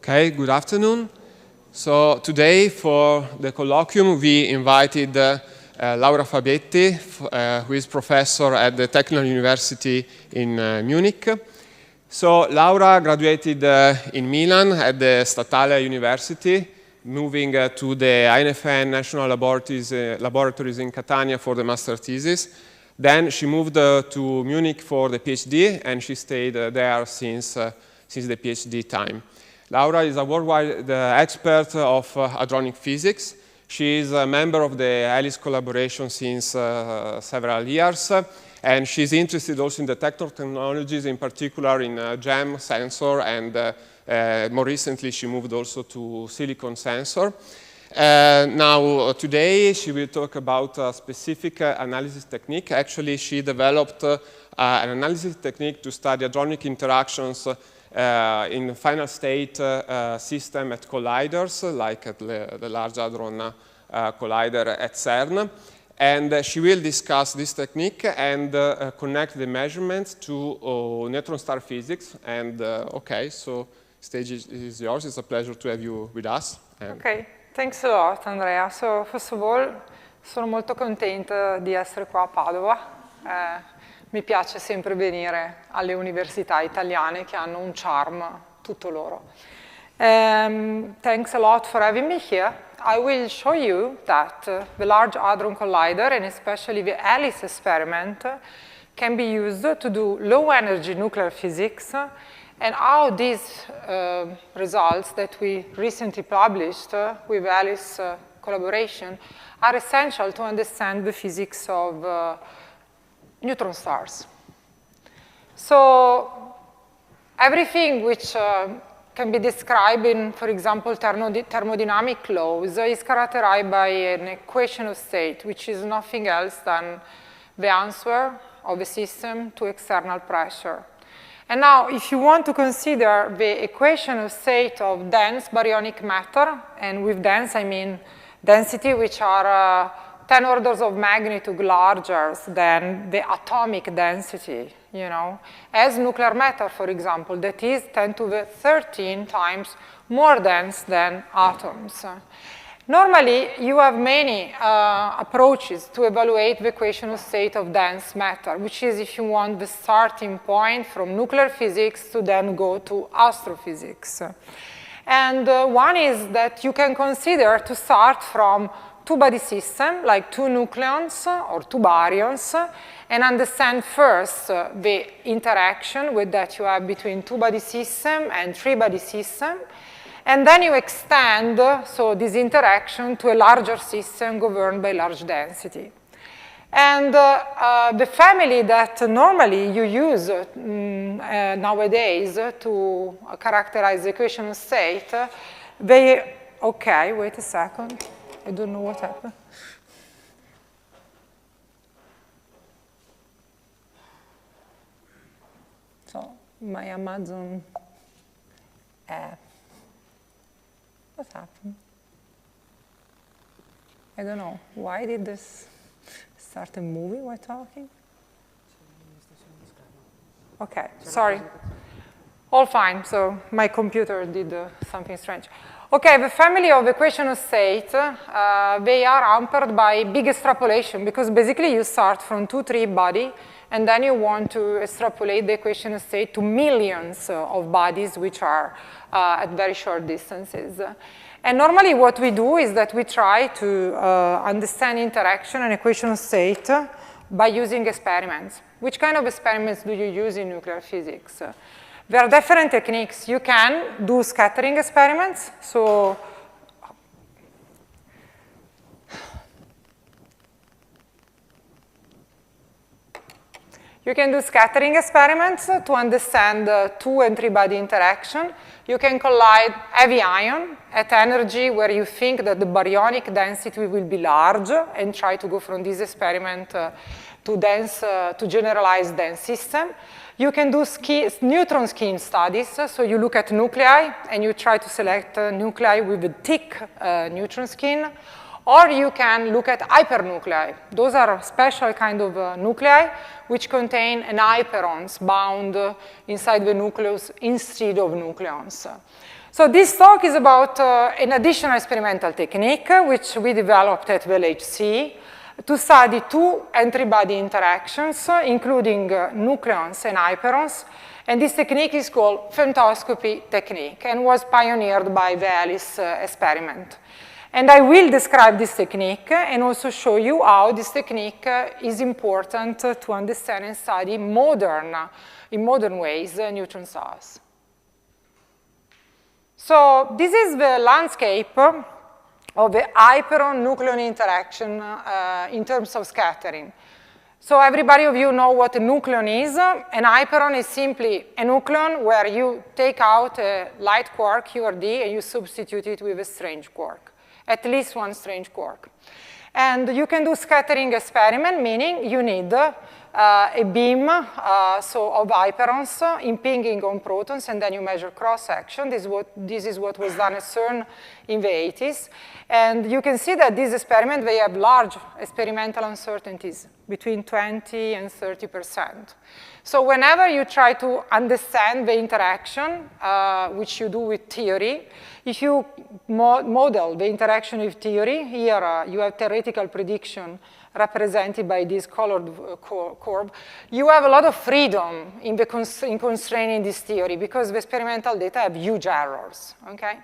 Okay, good afternoon. So today for the colloquium we invited Laura Fabbietti, who is professor at the Technical University in Munich. So Laura graduated in Milan at the Statale University, moving to the INFN National Laboratories in Catania for the master thesis. Then she moved to Munich for the PhD, and she stayed there since the PhD time. Laura is a worldwide expert of hadronic physics. She is a member of the ALICE collaboration since several years, and she's interested also in detector technologies, in particular in GEM sensor, and more recently she moved also to silicon sensor. Now, today she will talk about a specific analysis technique. Actually, she developed an analysis technique to study hadronic interactions in the final state system at colliders, like at the Large Hadron Collider at CERN. And she will discuss this technique and connect the measurements to neutron star physics. And okay, so stage is yours. It's a pleasure to have you with us. Okay, thanks a lot, Andrea. So first of all, sono molto contenta di essere qua a Padova. Mi piace sempre venire alle università italiane che hanno un charm tutto loro. Thanks a lot for having me here. I will show you that the Large Hadron Collider, and especially the ALICE experiment, can be used to do low-energy nuclear physics, and how these results that we recently published with ALICE collaboration are essential to understand the physics of neutron stars. So everything which can be described in, for example, thermodynamic laws is characterized by an equation of state, which is nothing else than the answer of a system to external pressure. And now, if you want to consider the equation of state of dense baryonic matter, and with dense I mean density which are 10 orders of magnitude larger than the atomic density, you know, as nuclear matter, for example, that is 10 to the 13 times more dense than atoms. Normally, you have many approaches to evaluate the equation of state of dense matter, which is, if you want, the starting point from nuclear physics to then go to astrophysics. And one is that you can consider to start from two-body system, like two nucleons or two baryons, and understand first the interaction that you have between two-body system and three-body system, and then you extend so this interaction to a larger system governed by large density. And the family that normally you use nowadays to characterize the equation of state, okay, wait a second. I don't know what happened. So my Amazon app. What happened? I don't know. Why did this start a movie while talking? Okay, sorry. All fine. So my computer did something strange. Okay, the family of equation of state, they are hampered by big extrapolation, because basically you start from 2-3 body, and then you want to extrapolate the equation of state to millions of bodies which are at very short distances. And normally what we do is that we try to understand interaction and equation of state by using experiments. Which kind of experiments do you use in nuclear physics? There are different techniques. You can do scattering experiments. So you can do scattering experiments to understand two- and three-body interaction. You can collide heavy ion at energy where you think that the baryonic density will be large, and try to go from this experiment to generalized dense system. You can do neutron skin studies, so you look at nuclei and you try to select nuclei with a thick neutron skin. Or you can look at hypernuclei. Those are special kind of nuclei which contain an hyperons bound inside the nucleus instead of nucleons. So this talk is about an additional experimental technique which we developed at the LHC to study two entry-body interactions, including nucleons and hyperons. And this technique is called femtoscopy technique and was pioneered by the Alice experiment. And I will describe this technique and also show you how this technique is important to understand and study in modern ways, neutron stars. So this is the landscape of the hyperon-nucleon interaction in terms of scattering. So everybody of you know what a nucleon is. An hyperon is simply a nucleon where you take out a light quark, Q or D, and you substitute it with a strange quark. At least one strange quark. And you can do scattering experiment, meaning you need a beam of hyperons impinging on protons, and then you measure cross-section. This is what was done at CERN in the 80s. And you can see that this experiment, they have large experimental uncertainties, between 20 and 30%. So whenever you try to understand the interaction, which you do with theory, if you model the interaction with theory, here you have theoretical prediction represented by this colored curve, you have a lot of freedom in constraining this theory because the experimental data have huge errors, okay?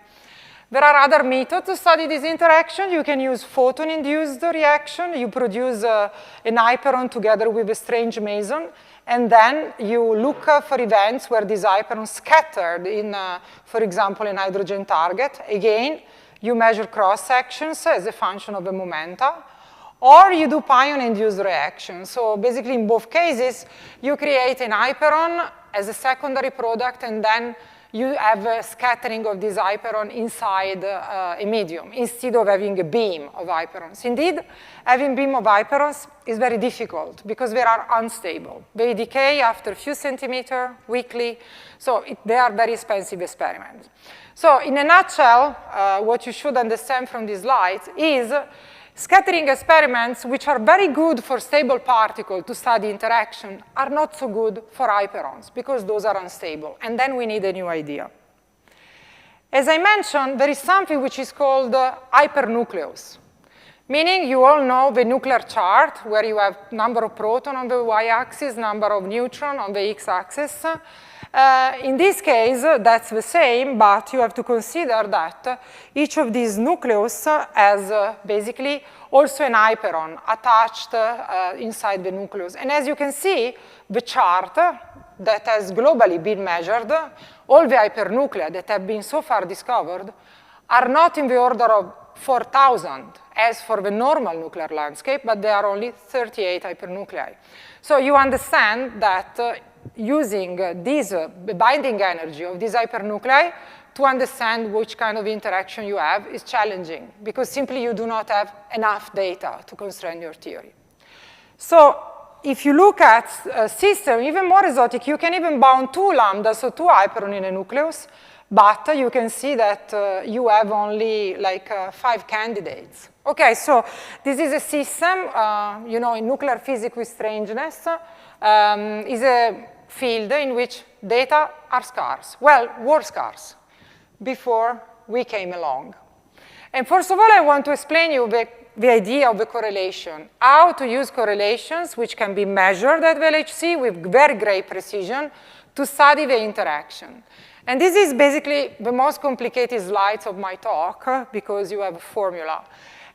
There are other methods to study this interaction. You can use photon-induced reaction. You produce an hyperon together with a strange meson, and then you look for events where these hyperons scattered in, for example, an hydrogen target. Again, you measure cross-sections as a function of the momenta. Or you do pion-induced reaction. So basically, in both cases, you create an hyperon as a secondary product, and then you have a scattering of this hyperon inside a medium, instead of having a beam of hyperons. Indeed, having beam of hyperons is very difficult, because they are unstable. They decay after a few centimeters weekly, so they are very expensive experiments. So in a nutshell, what you should understand from these slides is scattering experiments, which are very good for stable particles to study interaction, are not so good for hyperons, because those are unstable. And then we need a new idea. As I mentioned, there is something which is called hypernucleus, meaning you all know the nuclear chart, where you have number of protons on the y-axis, number of neutrons on the x-axis. In this case, that's the same, but you have to consider that each of these nucleus has basically also an hyperon attached inside the nucleus. And as you can see, the chart that has globally been measured, all the hypernuclei that have been so far discovered are not in the order of 4,000 as for the normal nuclear landscape, but there are only 38 hypernuclei. So you understand that using the binding energy of these hypernuclei to understand which kind of interaction you have is challenging, because simply you do not have enough data to constrain your theory. So if you look at a system even more exotic, you can even bound 2 lambdas, so 2 hyperons in a nucleus, but you can see that you have only like 5 candidates. Okay, so this is a system, you know, in nuclear physics with strangeness, is a field in which data are scarce. Well, were scarce before we came along. And first of all, I want to explain you the idea of the correlation, how to use correlations which can be measured at the LHC with very great precision to study the interaction. And this is basically the most complicated slides of my talk, because you have a formula.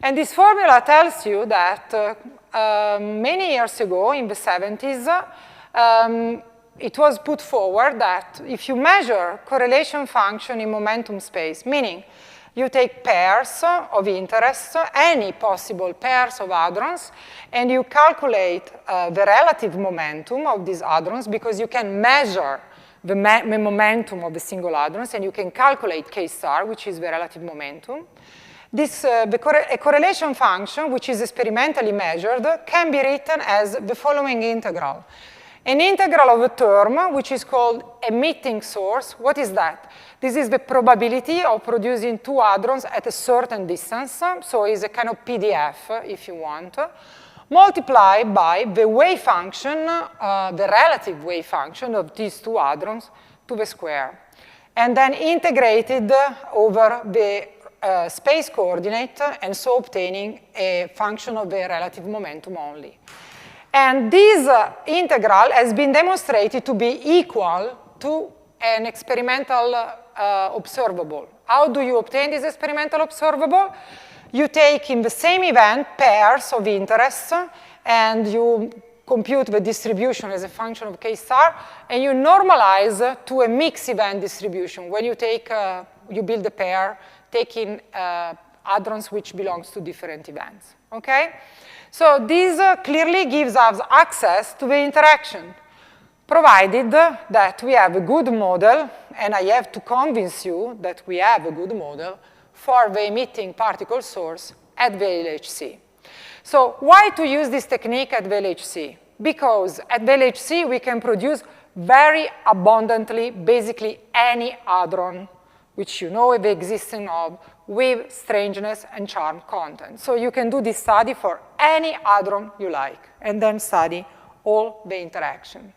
And this formula tells you that many years ago, in the 70s, it was put forward that if you measure correlation function in momentum space, meaning you take pairs of interest, any possible pairs of hadrons, and you calculate the relative momentum of these hadrons, because you can measure the momentum of the single hadrons, and you can calculate K star, which is the relative momentum. A correlation function, which is experimentally measured, can be written as the following integral. an integral of a term which is called emitting source. What is that? This is the probability of producing two hadrons at a certain distance, so it's a kind of PDF, if you want, multiplied by the wave function, the relative wave function of these two hadrons to the square, and then integrated over the space coordinate, and so obtaining a function of the relative momentum only. And this integral has been demonstrated to be equal to an experimental observable. How do you obtain this experimental observable? You take in the same event pairs of interest, and you compute the distribution as a function of k star, and you normalize to a mixed event distribution. When you take, you build a pair, taking hadrons which belongs to different events, okay? So this clearly gives us access to the interaction, provided that we have a good model, and I have to convince you that we have a good model for the emitting particle source at the LHC. So why to use this technique at the LHC? Because at the LHC we can produce very abundantly, basically any hadron, which you know the existence of, with strangeness and charm content. So you can do this study for any hadron you like, and then study all the interaction.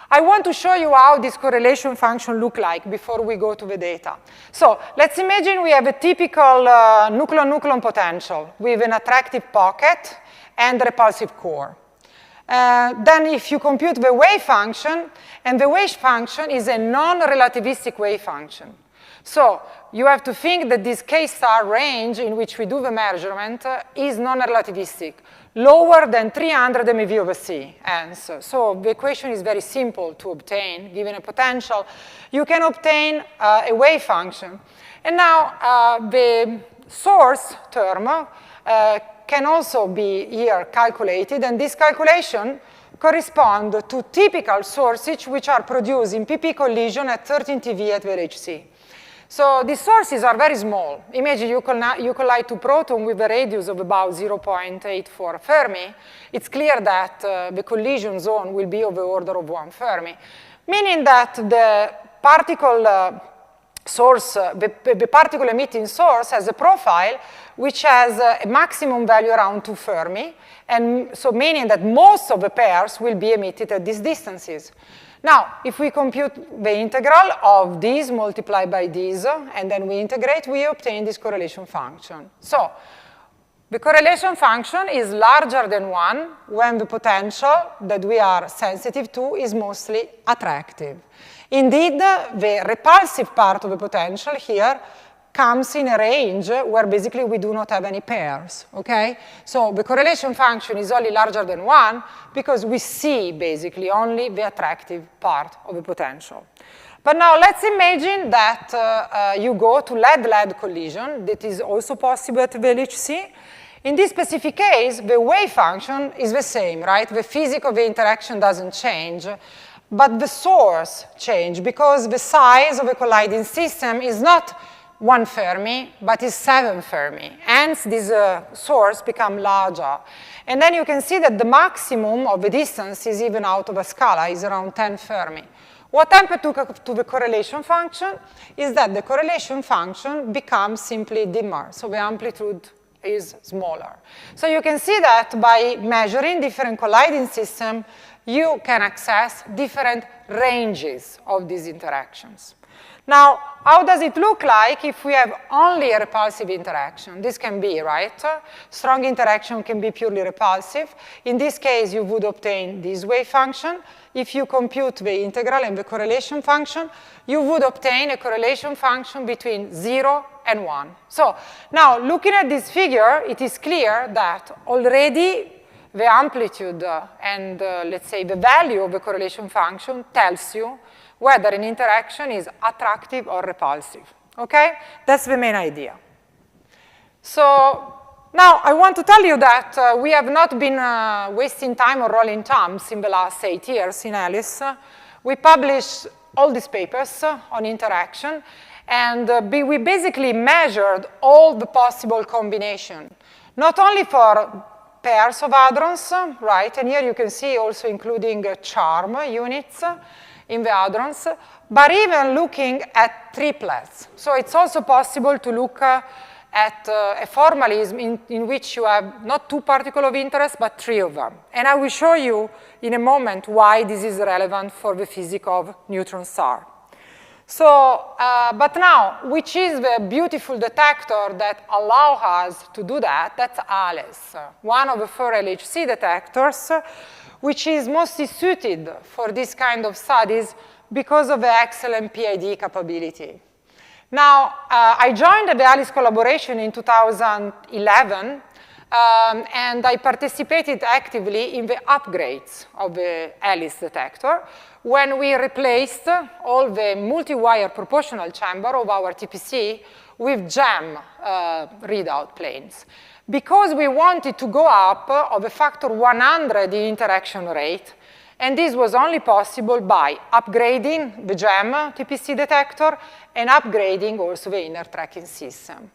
I want to show you how this correlation function looks like before we go to the data. So let's imagine we have a typical nucleon-nucleon potential with an attractive pocket and repulsive core. Then if you compute the wave function, and the wave function is a non-relativistic wave function. So you have to think that this k star range in which we do the measurement is non-relativistic, lower than 300 MeV over C, hence. So the equation is very simple to obtain. Given a potential, you can obtain a wave function. And now the source term can also be here calculated, and this calculation corresponds to typical sources which are produced in PP collision at 13 TeV at the LHC. So these sources are very small. Imagine you collide two protons with a radius of about 0.84 Fermi. It's clear that the collision zone will be of the order of 1 Fermi, meaning that the particle source, the particle emitting source has a profile which has a maximum value around 2 Fermi, and so meaning that most of the pairs will be emitted at these distances. Now, if we compute the integral of these multiplied by these, and then we integrate, we obtain this correlation function. So the correlation function is larger than 1 when the potential that we are sensitive to is mostly attractive. Indeed, the repulsive part of the potential here comes in a range where basically we do not have any pairs, okay? So the correlation function is only larger than 1 because we see basically only the attractive part of the potential. But now let's imagine that you go to lead-lead collision. That is also possible at the LHC. In this specific case, the wave function is the same, right? The physics of the interaction doesn't change, but the source changes because the size of a colliding system is not 1 Fermi, but is 7 Fermi. Hence, this source becomes larger. And then you can see that the maximum of the distance is even out of a scala, is around 10 Fermi. What happened to the correlation function is that the correlation function becomes simply dimmer, so the amplitude is smaller. So you can see that by measuring different colliding systems, you can access different ranges of these interactions. Now, how does it look like if we have only a repulsive interaction? This can be, right? Strong interaction can be purely repulsive. In this case, you would obtain this wave function. If you compute the integral and the correlation function, you would obtain a correlation function between 0 and 1. So now, looking at this figure, it is clear that already the amplitude and, let's say, the value of the correlation function tells you whether an interaction is attractive or repulsive, okay? That's the main idea. So now I want to tell you that we have not been wasting time or rolling thumbs in the last 8 years in ALICE. We published all these papers on interaction, and we basically measured all the possible combinations, not only for pairs of hadrons, right? And here you can see also including charm units in the hadrons, but even looking at triplets. So it's also possible to look at a formalism in which you have not 2 particles of interest, but 3 of them. And I will show you in a moment why this is relevant for the physics of neutron star. So, but now, which is the beautiful detector that allows us to do that? That's ALICE, one of the 4 LHC detectors, which is mostly suited for this kind of studies because of the excellent PID capability. Now, I joined the ALICE collaboration in 2011, and I participated actively in the upgrades of the ALICE detector when we replaced all the multi-wire proportional chamber of our TPC with GEM readout planes, because we wanted to go up of a factor 100 in interaction rate. And this was only possible by upgrading the GEM TPC detector and upgrading also the inner tracking system.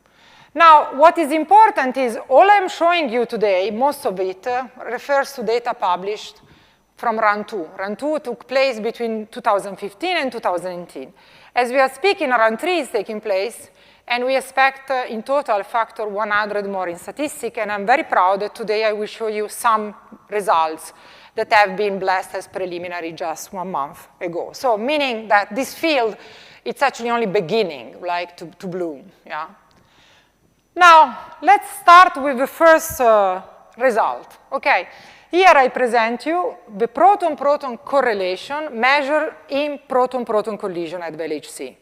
Now, what is important is all I'm showing you today, most of it refers to data published from run 2. Run 2 took place between 2015 and 2018. As we are speaking, run 3 is taking place, and we expect in total factor 100 more in statistics, and I'm very proud that today I will show you some results that have been blessed as preliminary just 1 month ago. So meaning that this field, it's actually only beginning, like to bloom, yeah? Now, let's start with the first result, okay? Here I present you the proton-proton correlation measured in proton-proton collision at the LHC.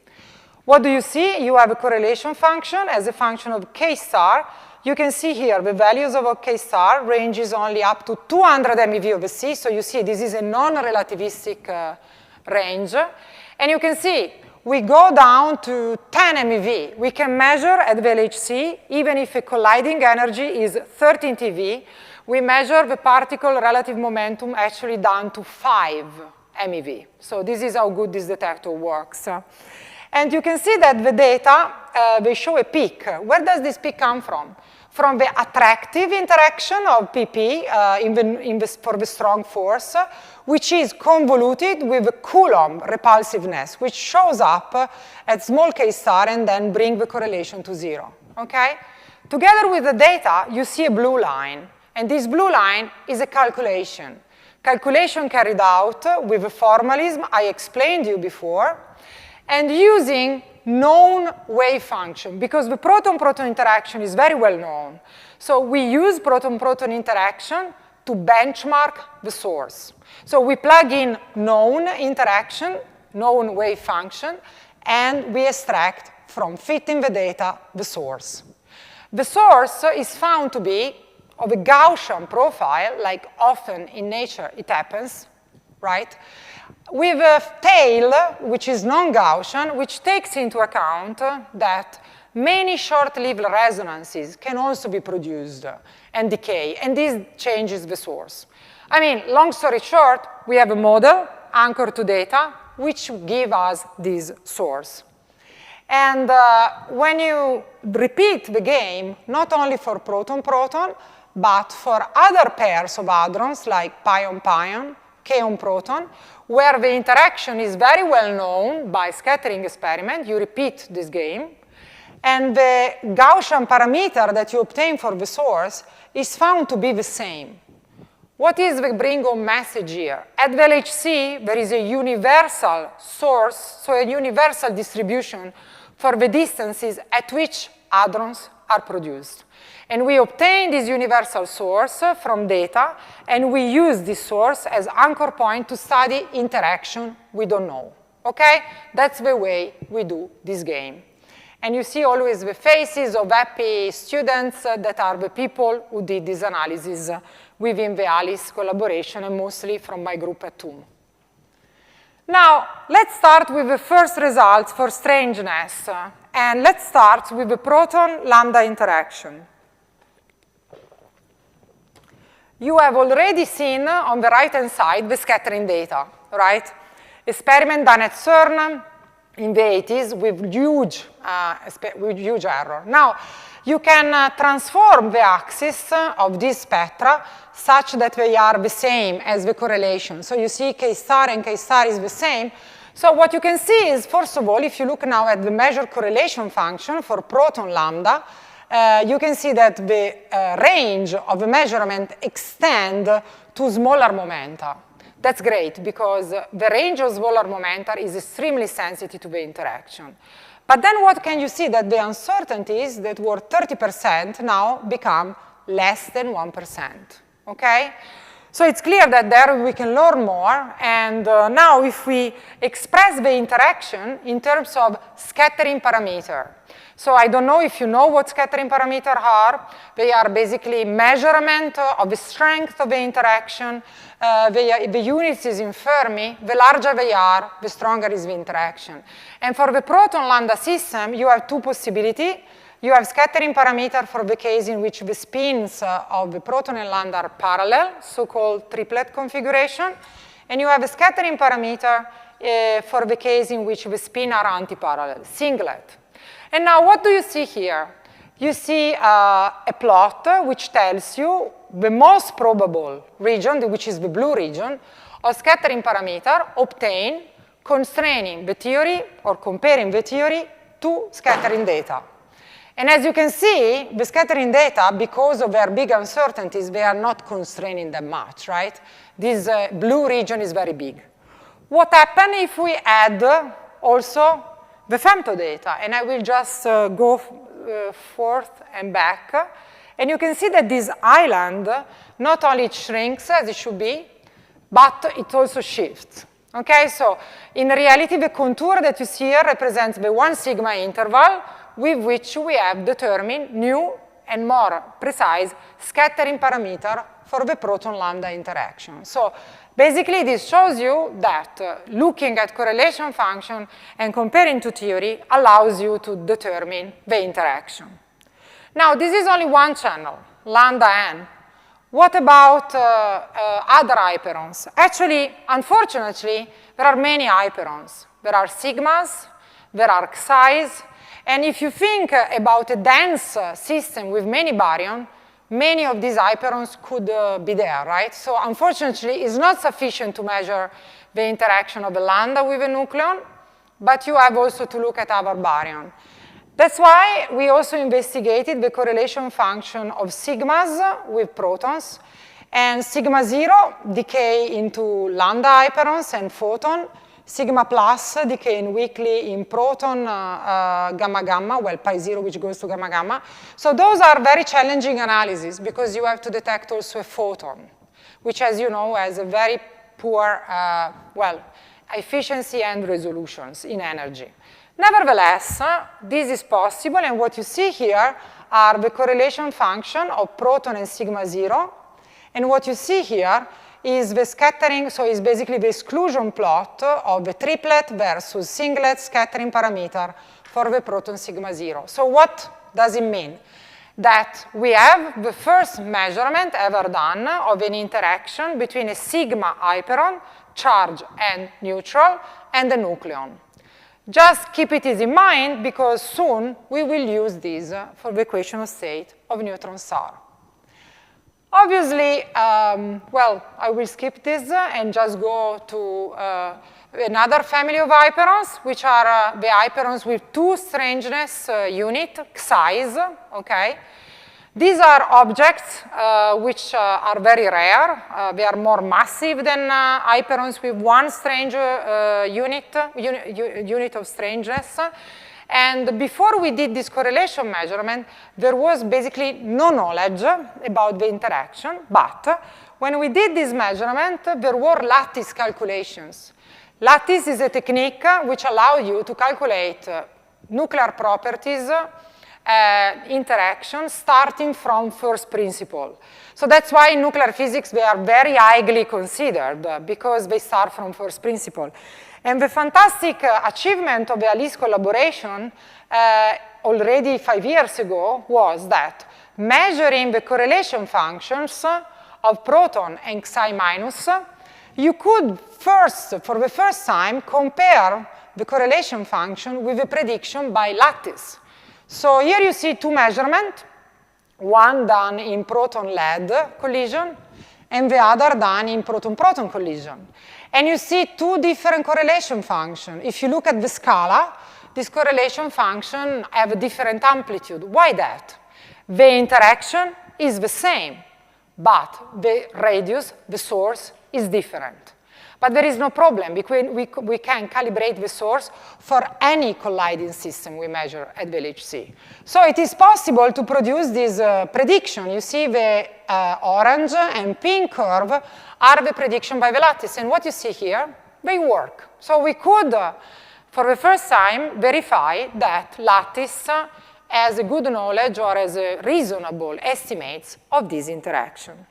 What do you see? You have a correlation function as a function of K star. You can see here the values of a K star ranges only up to 200 MeV over C. So you see this is a non-relativistic range. And you can see we go down to 10 MeV. We can measure at the LHC, even if a colliding energy is 13 TeV, we measure the particle relative momentum actually down to 5 MeV. So this is how good this detector works. And you can see that the data, they show a peak. Where does this peak come from? From the attractive interaction of PP for the strong force, which is convoluted with the Coulomb repulsiveness, which shows up at small K star and then bring the correlation to 0, okay? Together with the data, you see a blue line, and this blue line is a calculation. Calculation carried out with the formalism I explained you before, and using known wave function, because the proton-proton interaction is very well known. So we use proton-proton interaction to benchmark the source. So we plug in known interaction, known wave function, and we extract from fitting the data the source. The source is found to be of a Gaussian profile, like often in nature it happens, right? With a tail, which is non-Gaussian, which takes into account that many short-lived resonances can also be produced and decay, and this changes the source. I mean, long story short, we have a model anchored to data, which give us this source. And when you repeat the game, not only for proton-proton, but for other pairs of hadrons, like pion-pion, kaon-proton, where the interaction is very well known by scattering experiment, you repeat this game, and the Gaussian parameter that you obtain for the source is found to be the same. What is the bring-home message here? At the LHC, there is a universal source, so a universal distribution for the distances at which hadrons are produced. And we obtain this universal source from data, and we use this source as anchor point to study interaction we don't know, okay? That's the way we do this game. And you see always the faces of happy students that are the people who did this analysis within the ALICE collaboration, and mostly from my group at TUM. Now, let's start with the first results for strangeness. And let's start with the proton-lambda interaction. You have already seen on the right-hand side the scattering data, right? Experiment done at CERN in the 80s with huge error. Now, you can transform the axis of these spectra such that they are the same as the correlation. So you see K star and K star is the same. So what you can see is, first of all, if you look now at the measured correlation function for proton lambda, you can see that the range of the measurement extends to smaller momenta. That's great, because the range of smaller momenta is extremely sensitive to the interaction. But then what can you see? That the uncertainties that were 30% now become less than 1%, okay? So it's clear that there we can learn more, and now if we express the interaction in terms of scattering parameter. So I don't know if you know what scattering parameters are. They are basically measurement of the strength of the interaction. The units is in Fermi. The larger they are, the stronger is the interaction. And for the proton lambda system, you have two possibilities. You have scattering parameter for the case in which the spins of the proton and lambda are parallel, so-called triplet configuration. And you have a scattering parameter for the case in which the spins are antiparallel, singlet. And now what do you see here? You see a plot which tells you the most probable region, which is the blue region, of scattering parameter obtained constraining the theory or comparing the theory to scattering data. And as you can see, the scattering data, because of their big uncertainties, they are not constraining them much, right? This blue region is very big. What happens if we add also the femto data? And I will just go forth and back. And you can see that this island not only shrinks as it should be, but it also shifts. Okay, so in reality, the contour that you see here represents the 1 sigma interval with which we have determined new and more precise scattering parameter for the proton lambda interaction. So basically, this shows you that looking at correlation function and comparing to theory allows you to determine the interaction. Now, this is only one channel, lambda n. What about other hyperons? Actually, unfortunately, there are many hyperons. There are sigmas, there are xi's, and if you think about a dense system with many baryons, many of these hyperons could be there, right? So unfortunately, it's not sufficient to measure the interaction of a lambda with a nucleon, but you have also to look at other baryons. That's why we also investigated the correlation function of sigmas with protons, and sigma 0 decay into lambda hyperons and photon, sigma plus decaying weakly in proton gamma gamma, well, pi 0 which goes to gamma gamma. So those are very challenging analyses because you have to detect also a photon, which, as you know, has a very poor, well, efficiency and resolutions in energy. Nevertheless, this is possible, and what you see here are the correlation function of proton and sigma 0, and what you see here is the scattering, so it's basically the exclusion plot of the triplet versus singlet scattering parameter for the proton sigma 0. So what does it mean? That we have the first measurement ever done of an interaction between a sigma hyperon, charged and neutral, and a nucleon. Just keep it in mind because soon we will use this for the equation of state of neutron star. Obviously, well, I will skip this and just go to another family of hyperons, which are the hyperons with two strangeness unit, xi's, okay? These are objects which are very rare. They are more massive than hyperons with one strange unit of strangeness. And before we did this correlation measurement, there was basically no knowledge about the interaction. But when we did this measurement, there were lattice calculations. Lattice is a technique which allows you to calculate nuclear properties interaction starting from first principle. So that's why in nuclear physics they are very highly considered because they start from first principle. And the fantastic achievement of the Alice collaboration already 5 years ago was that measuring the correlation functions of proton and psi minus, you could first, for the first time, compare the correlation function with the prediction by lattice. So here you see two measurements, one done in proton-lead collision, and the other done in proton-proton collision. And you see two different correlation functions. If you look at the scala, this correlation function have a different amplitude. Why that? The interaction is the same, but the radius, the source, is different. But there is no problem, because we can calibrate the source for any colliding system we measure at the LHC. So it is possible to produce this prediction. You see the orange and pink curve are the prediction by the lattice. And what you see here, they work. So we could, for the first time, verify that lattice has a good knowledge or has a reasonable estimates of this interaction.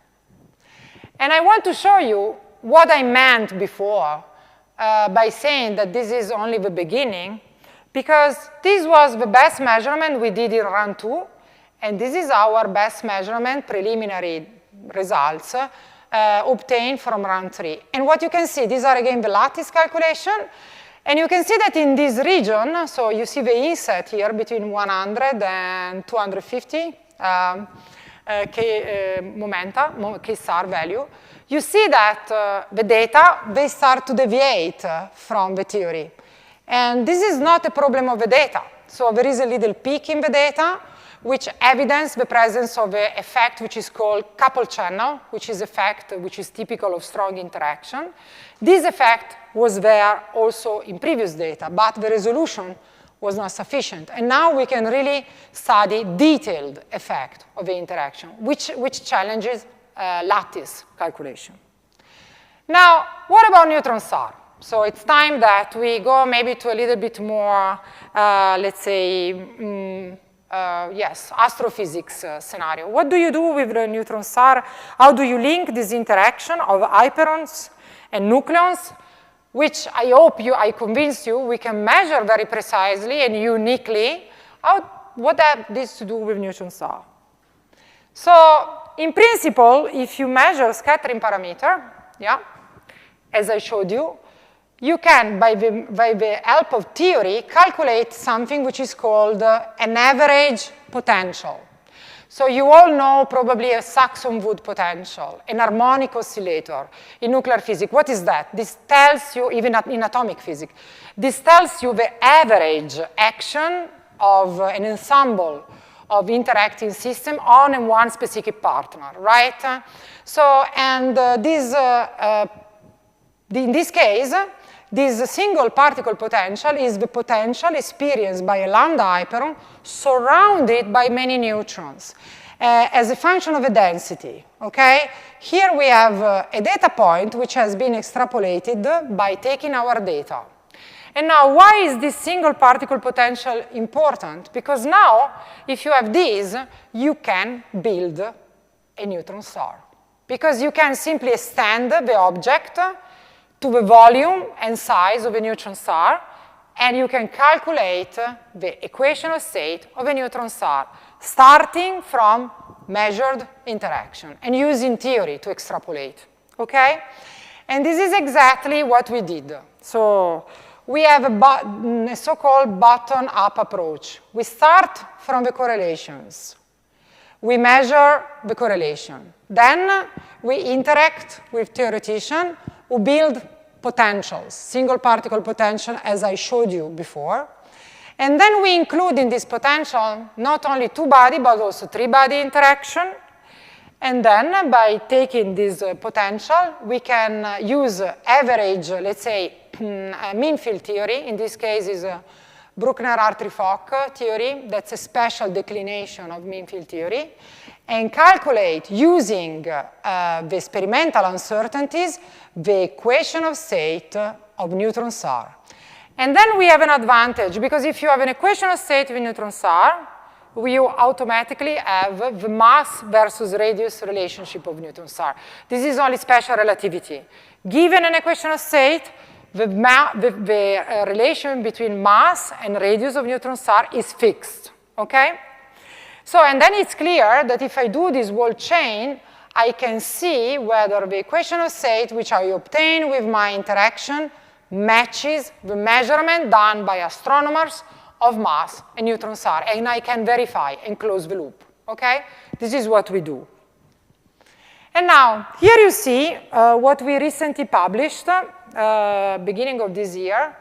And I want to show you what I meant before by saying that this is only the beginning, because this was the best measurement we did in run 2, and this is our best measurement preliminary results obtained from run 3. And what you can see, these are again the lattice calculation, and you can see that in this region, so you see the inset here between 100 and 250 momenta, K-star value, you see that the data, they start to deviate from the theory. And this is not a problem of the data. So there is a little peak in the data, which evidences the presence of an effect which is called coupled channel, which is effect which is typical of strong interaction. This effect was there also in previous data, but the resolution was not sufficient. And now we can really study detailed effect of the interaction, which challenges lattice calculation. Now, what about neutron star? So it's time that we go maybe to a little bit more, let's say, yes, astrophysics scenario. What do you do with the neutron star? How do you link this interaction of hyperons and nucleons, which I hope I convinced you we can measure very precisely and uniquely what that has to do with neutron star. So, in principle, if you measure scattering parameter, yeah, as I showed you, you can, by the help of theory, calculate something which is called an average potential. So you all know probably a Saxon-Wood potential, an harmonic oscillator in nuclear physics. What is that? This tells you, even in atomic physics, this tells you the average action of an ensemble of interacting system on one specific partner, right? So, and in this case, this single particle potential is the potential experienced by a lambda hyperon surrounded by many neutrons as a function of a density, okay? Here we have a data point which has been extrapolated by taking our data. And now, why is this single particle potential important? Because now, if you have this, you can build a neutron star. Because you can simply extend the object to the volume and size of a neutron star, and you can calculate the equation of state of a neutron star, starting from measured interaction and using theory to extrapolate, okay? And this is exactly what we did. So we have a so-called bottom-up approach. We start from the correlations. We measure the correlation. Then we interact with theoreticians who build potentials, single particle potential, as I showed you before. And then we include in this potential not only two-body, but also three-body interaction. And then by taking this potential, we can use average, let's say, mean field theory. In this case is Bruckner-Hartree-Fock theory. That's a special declination of mean field theory. And calculate, using the experimental uncertainties, the equation of state of neutron star. And then we have an advantage, because if you have an equation of state of a neutron star, you automatically have the mass versus radius relationship of neutron star. This is only special relativity. Given an equation of state, the relation between mass and radius of neutron star is fixed, okay? So, and then it's clear that if I do this whole chain, I can see whether the equation of state, which I obtain with my interaction, matches the measurement done by astronomers of mass and neutrons are, and I can verify and close the loop, okay? This is what we do. And now, here you see what we recently published, beginning of this year,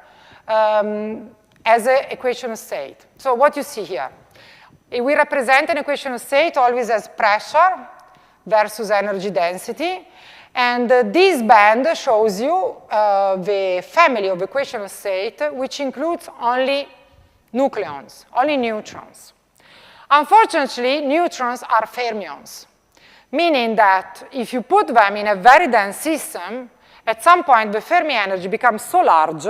as an equation of state. So what you see here, we represent an equation of state always as pressure versus energy density. And this band shows you the family of equation of state, which includes only nucleons, only neutrons. Unfortunately, neutrons are fermions, meaning that if you put them in a very dense system, at some point the Fermi energy becomes so large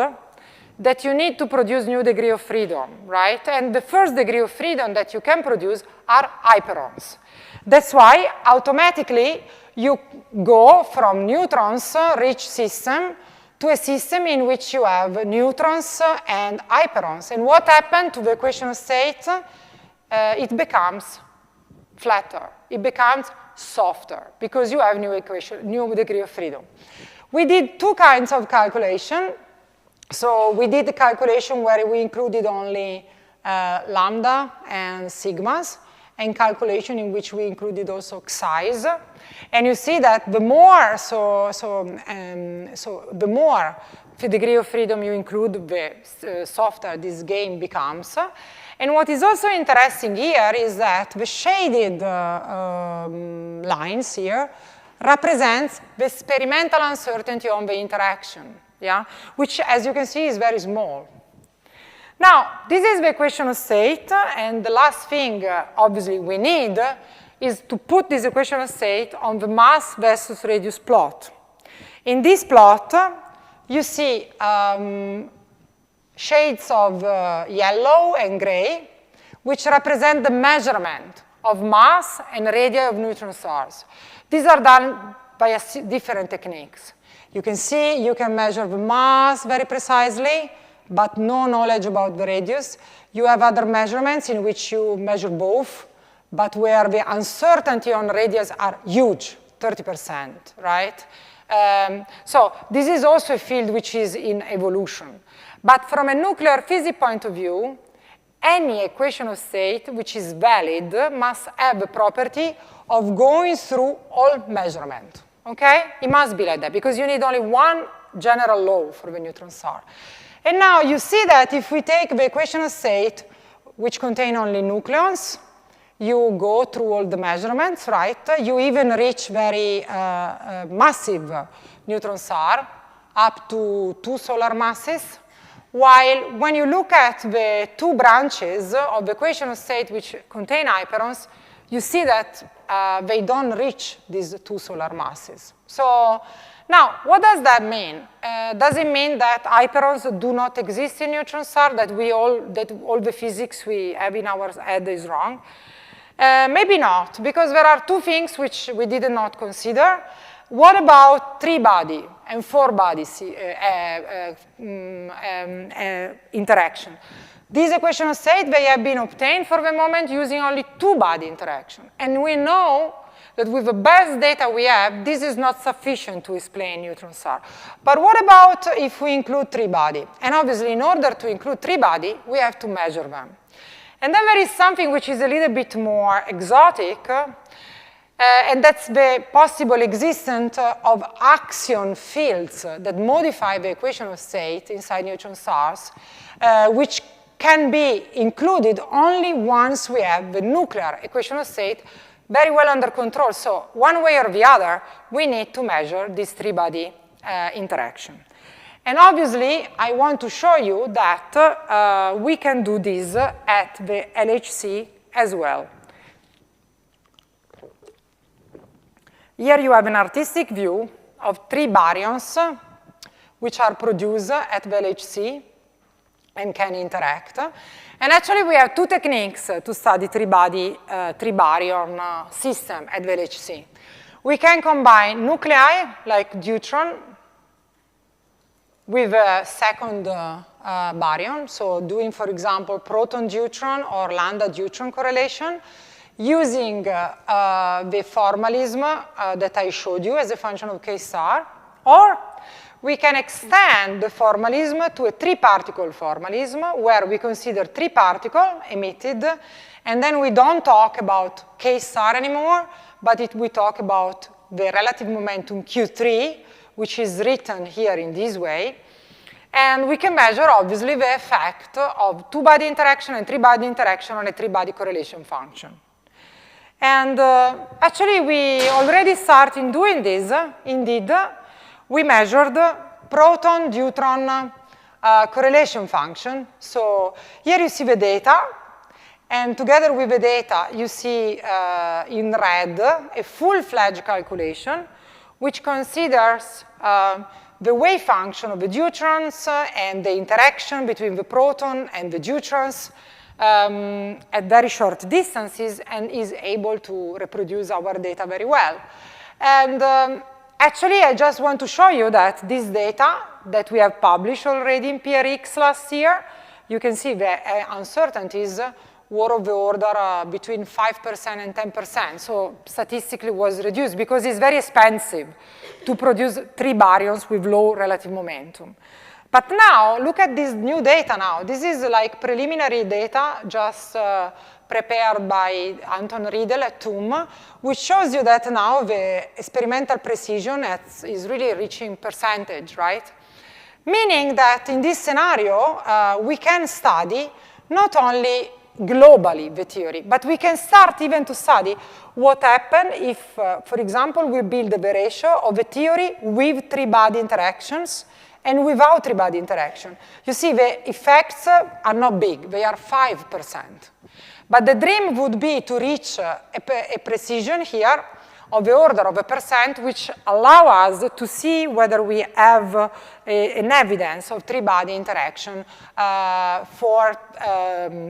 that you need to produce new degree of freedom, right? And the first degree of freedom that you can produce are hyperons. That's why automatically you go from neutrons-rich system to a system in which you have neutrons and hyperons. And what happened to the equation of state? It becomes flatter. It becomes softer because you have new degree of freedom. We did two kinds of calculation. So we did the calculation where we included only lambda and sigmas, and calculation in which we included also xi's. And you see that the more, the more the degree of freedom you include, the softer this game becomes. And what is also interesting here is that the shaded lines here represents the experimental uncertainty on the interaction, yeah? Which, as you can see, is very small. Now, this is the equation of state, and the last thing, obviously, we need is to put this equation of state on the mass versus radius plot. In this plot, you see shades of yellow and gray, which represent the measurement of mass and radii of neutron stars. These are done by different techniques. You can see you can measure the mass very precisely, but no knowledge about the radius. You have other measurements in which you measure both, but where the uncertainty on radius are huge, 30%, right? So this is also a field which is in evolution. But from a nuclear physics point of view, any equation of state which is valid must have the property of going through all measurement, okay? It must be like that, because you need only one general law for the neutron star. And now you see that if we take the equation of state, which contain only nucleons, you go through all the measurements, right? You even reach very massive neutron star, up to 2 solar masses. While when you look at the two branches of the equation of state which contain hyperons, you see that they don't reach these 2 solar masses. So now, what does that mean? Does it mean that hyperons do not exist in neutron star, that all the physics we have in our head is wrong? Maybe not, because there are two things which we did not consider. What about 3-body and 4-body interaction? These equations of state, they have been obtained for the moment using only 2-body interaction. And we know that with the best data we have, this is not sufficient to explain neutron star. But what about if we include 3-body? And obviously, in order to include 3-body, we have to measure them. And then there is something which is a little bit more exotic, and that's the possible existence of axion fields that modify the equation of state inside neutron stars, which can be included only once we have the nuclear equation of state very well under control. So one way or the other, we need to measure this 3-body interaction. And obviously, I want to show you that we can do this at the LHC as well. Here you have an artistic view of 3 baryons which are produced at the LHC and can interact. And actually, we have 2 techniques to study 3-baryon system at the LHC. We can combine nuclei like deuteron with a second baryon, so doing, for example, proton-deuteron or lambda-deuteron correlation, using the formalism that I showed you as a function of k star, or we can extend the formalism to a three-particle formalism, where we consider three particles emitted, and then we don't talk about K star anymore, but we talk about the relative momentum Q3, which is written here in this way. And we can measure, obviously, the effect of two-body interaction and three-body interaction on a three-body correlation function. And actually, we already started doing this. Indeed, we measured proton-deuteron correlation function. So here you see the data. And together with the data, you see in red a full-fledged calculation, which considers the wave function of the deuterons and the interaction between the proton and the deuterons at very short distances, and is able to reproduce our data very well. And actually, I just want to show you that this data that we have published already in PRX last year, you can see the uncertainties were of the order between 5% and 10%. So statistically was reduced because it's very expensive to produce three baryons with low relative momentum. But now, look at this new data now. This is like preliminary data just prepared by Anton Riedel at TUM, which shows you that now the experimental precision is really reaching percentage, right? Meaning that in this scenario, we can study not only globally the theory, but we can start even to study what happens if, for example, we build the ratio of a theory with three-body interactions and without three-body interaction. You see, the effects are not big. They are 5%. But the dream would be to reach a precision here of the order of 1%, which allow us to see whether we have an evidence of three-body interaction for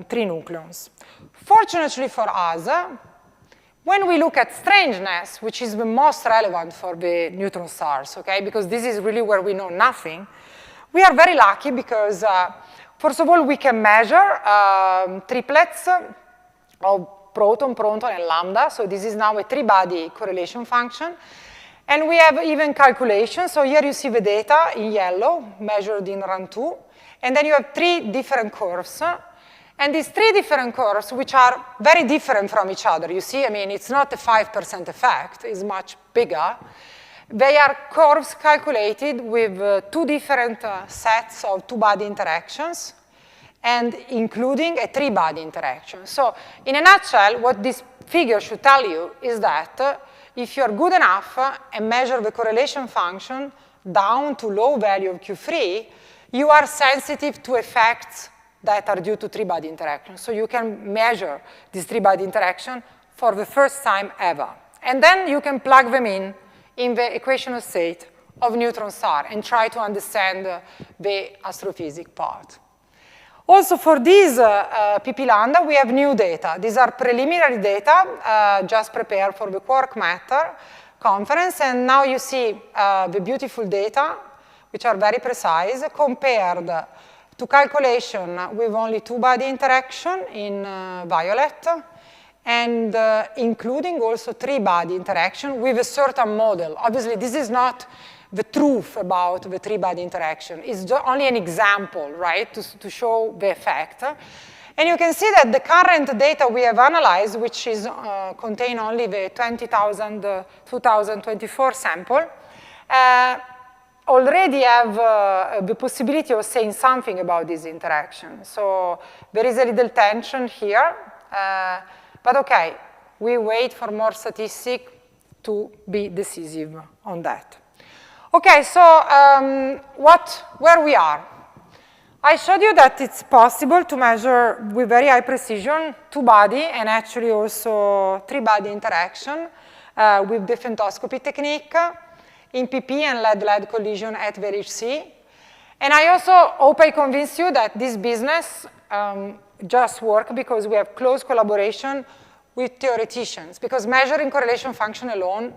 three nucleons. Fortunately for us, when we look at strangeness, which is the most relevant for the neutron stars, okay, because this is really where we know nothing, we are very lucky because, first of all, we can measure triplets of proton, and lambda. So this is now a three-body correlation function. And we have even calculations. So here you see the data in yellow, measured in run 2. And then you have three different curves. And these three different curves, which are very different from each other. You see, I mean, it's not a 5% effect. It's much bigger. They are curves calculated with two different sets of two-body interactions, and including a three-body interaction. So in a nutshell, what this figure should tell you is that if you're good enough and measure the correlation function down to low value of Q3, you are sensitive to effects that are due to three-body interaction. So you can measure this three-body interaction for the first time ever. And then you can plug them in the equation of state of neutron star and try to understand the astrophysics part. Also for this PP lambda, we have new data. These are preliminary data just prepared for the Quark Matter conference. And now you see the beautiful data, which are very precise, compared to calculation with only two-body interaction in violet, and including also three-body interaction with a certain model. Obviously, this is not the truth about the three-body interaction. It's only an example, right, to show the effect. And you can see that the current data we have analyzed, which is contain only the 2024 sample, already have the possibility of saying something about this interaction. So there is a little tension here, but okay, we wait for more statistics to be decisive on that. Okay, so where we are. I showed you that it's possible to measure with very high precision two-body and actually also three-body interaction with the femtoscopy technique in PP and lead-lead collision at the LHC. And I also hope I convinced you that this business just works because we have close collaboration with theoreticians, because measuring correlation function alone,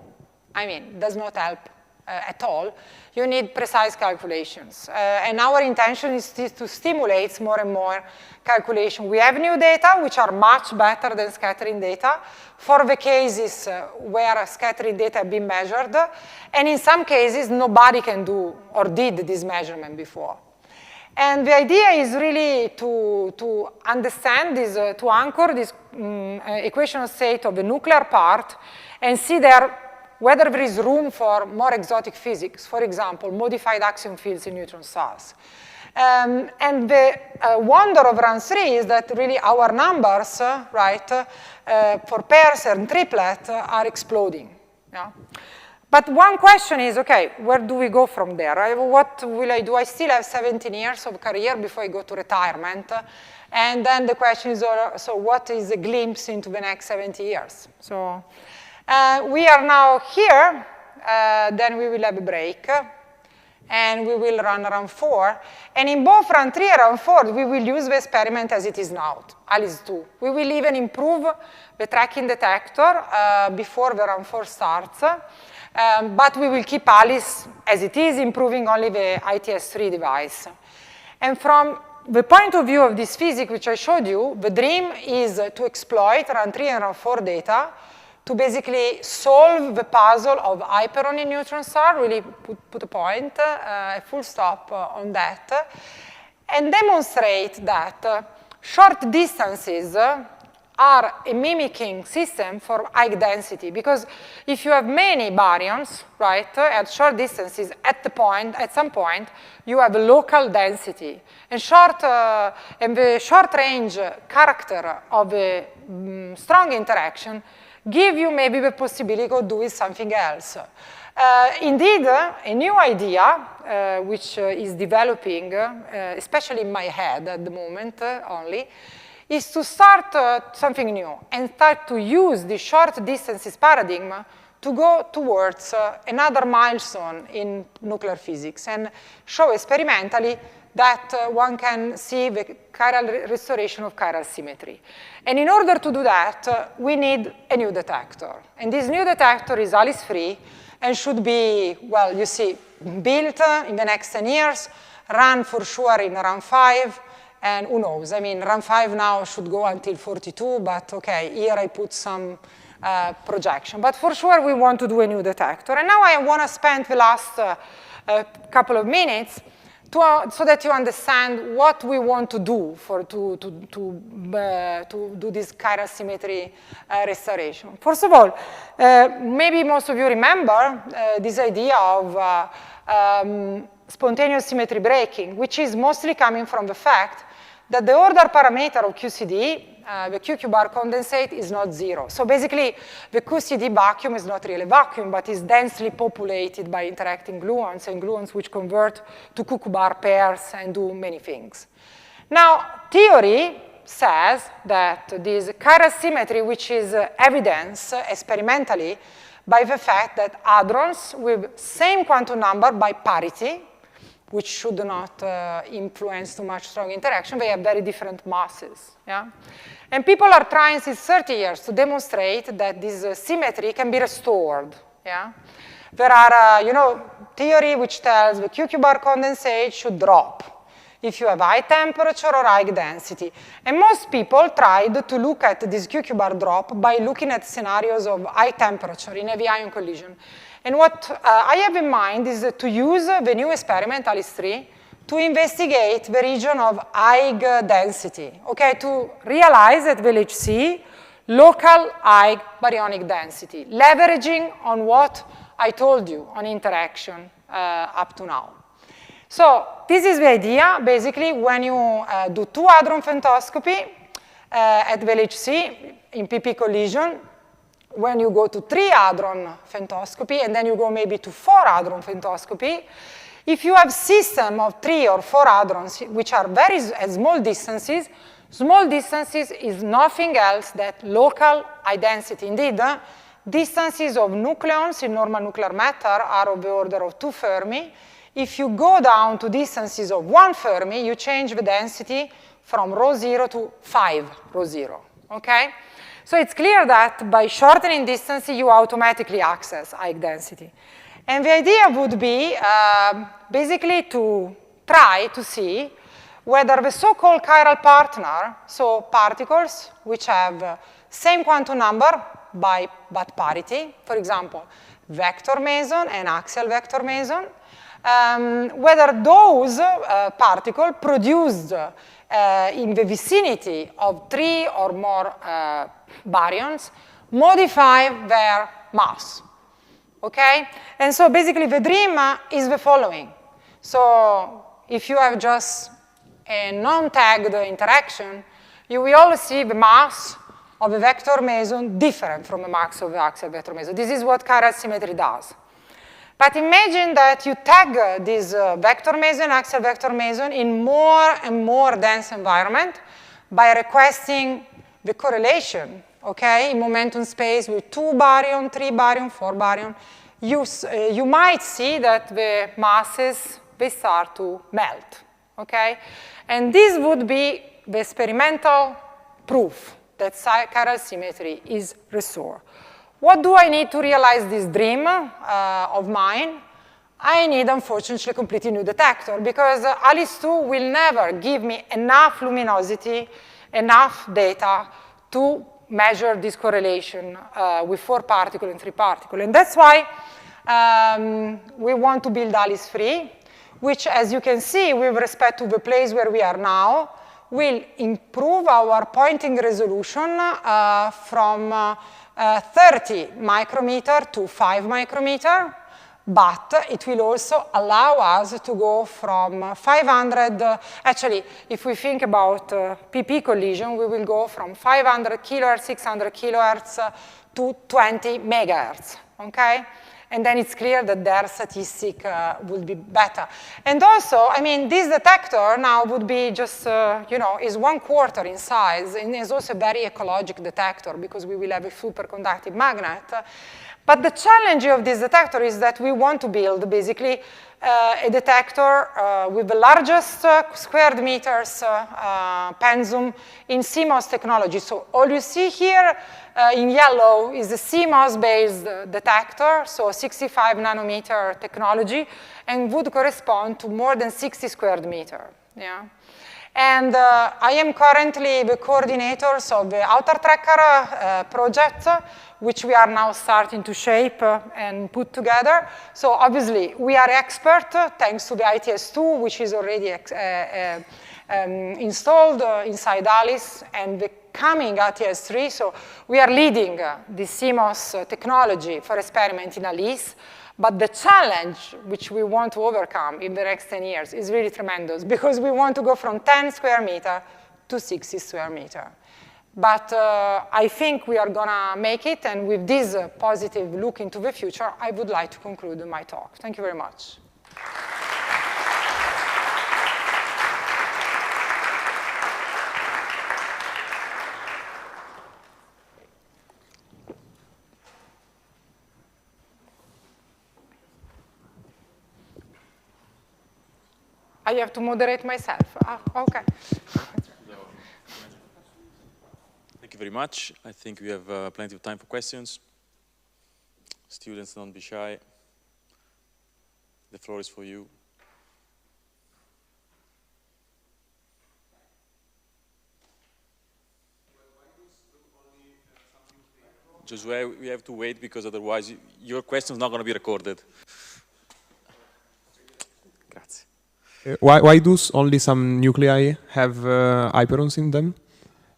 I mean, does not help at all, you need precise calculations. And our intention is to stimulate more and more calculation. We have new data, which are much better than scattering data, for the cases where scattering data have been measured. And in some cases, nobody can do or did this measurement before. And the idea is really to understand this, to anchor this equational state of the nuclear part and see whether there is room for more exotic physics, for example, modified axion fields in neutron stars. And the wonder of round 3 is that really our numbers, right, for pairs and triplet are exploding. Yeah? But one question is, okay, where do we go from there? What will I do? I still have 17 years of career before I go to retirement. And then the question is, so what is a glimpse into the next 70 years? So we are now here. Then we will have a break. And we will run round 4. And in both round 3 and round 4, we will use the experiment as it is now, ALICE 2. We will even improve the tracking detector before the round 4 starts. But we will keep ALICE as it is, improving only the ITS-3 device. And from the point of view of this physics, which I showed you, the dream is to exploit round 3 and round 4 data to basically solve the puzzle of hyperon in neutron star, really put a point, a full stop on that, and demonstrate that short distances are a mimicking system for high density, because if you have many baryons, right, at short distances, at some point, you have a local density. And the short range character of a strong interaction give you maybe the possibility of doing something else. Indeed, a new idea, which is developing, especially in my head at the moment only, is to start something new and start to use the short distances paradigm to go towards another milestone in nuclear physics and show experimentally that one can see the chiral restoration of chiral symmetry. And in order to do that, we need a new detector. And this new detector is ALICE-free and should be, well, you see, built in the next 10 years, run for sure in round 5, and who knows? I mean, round 5 now should go until 42, but okay, here I put some projection. But for sure, we want to do a new detector. And now I want to spend the last couple of minutes so that you understand what we want to do to do this chiral symmetry restoration. First of all, maybe most of you remember this idea of spontaneous symmetry breaking, which is mostly coming from the fact that the order parameter of QCD, the QQ bar condensate, is not 0. So basically, the QCD vacuum is not really a vacuum, but is densely populated by interacting gluons, and gluons which convert to QQ bar pairs and do many things. Now, theory says that this chiral symmetry, which is evidenced experimentally by the fact that hadrons with same quantum number by parity, which should not influence too much strong interaction, they have very different masses. Yeah? And people are trying since 30 years to demonstrate that this symmetry can be restored. Yeah? There are, theory which tells the QQ bar condensate should drop if you have high temperature or high density. And most people tried to look at this QQ bar drop by looking at scenarios of high temperature in heavy ion collision. And what I have in mind is to use the new experiment, ALICE-3, to investigate the region of high density, okay, to realize at the LHC local high baryonic density, leveraging on what I told you on interaction up to now. So this is the idea. Basically, when you do 2 hadron femtoscopy at the LHC in PP collision, when you go to 3 hadron femtoscopy, and then you go maybe to 4 hadron femtoscopy, if you have system of 3 or 4 hadrons, which are very small distances is nothing else than local high density. Indeed, distances of nucleons in normal nuclear matter are of the order of 2 Fermi. If you go down to distances of 1 Fermi, you change the density from ρ0 to 5 ρ0, okay? So it's clear that by shortening distance, you automatically access high density. And the idea would be basically to try to see whether the so-called chiral partner, so particles which have same quantum number but parity, for example, vector meson and axial vector meson, whether those particles produced in the vicinity of 3 or more baryons modify their mass. Okay? And so basically the dream is the following. So if you have just a non-tagged interaction, you will always see the mass of a vector meson different from the mass of the axial vector meson. This is what chiral symmetry does. But imagine that you tag this vector meson, axial vector meson in more and more dense environment by requesting the correlation, okay, in momentum space with 2 baryon, 3 baryon, 4 baryon. You might see that the masses, they start to melt, okay? And this would be the experimental proof that chiral symmetry is restored. What do I need to realize this dream of mine? I need, unfortunately, a completely new detector, because ALICE 2 will never give me enough luminosity, enough data to measure this correlation with 4 particles and 3 particles. And that's why we want to build ALICE 3, which, as you can see, with respect to the place where we are now, will improve our pointing resolution from 30 micrometer to 5 micrometer, but it will also allow us to go from 500, actually, if we think about PP collision, we will go from 500 kilohertz, 600 kilohertz to 20 megahertz, okay? And then it's clear that their statistic will be better. And also, I mean, this detector now would be just, you know, is 1/4 in size, and is also a very ecologic detector because we will have a superconductive magnet. But the challenge of this detector is that we want to build basically a detector with the largest squared meters pensum in CMOS technology. So all you see here in yellow is a CMOS-based detector, so 65 nanometer technology, and would correspond to more than 60 squared meter. Yeah. And I am currently the coordinators of the Outer Tracker project, which we are now starting to shape and put together. So obviously, we are expert thanks to the ITS2, which is already installed inside ALICE, and the coming ITS3. So we are leading the CMOS technology for experiment in ALICE. But the challenge which we want to overcome in the next 10 years is really tremendous, because we want to go from 10 square meter to 60 square meter. But I think we are going to make it, and with this positive look into the future, I would like to conclude my talk. Thank you very much. I have to moderate myself. Okay. Thank you very much. I think we have plenty of time for questions. Students, don't be shy. The floor is for you. Josué, we have to wait, because otherwise your question is not going to be recorded. Grazie. Why do only some nuclei have hyperons in them?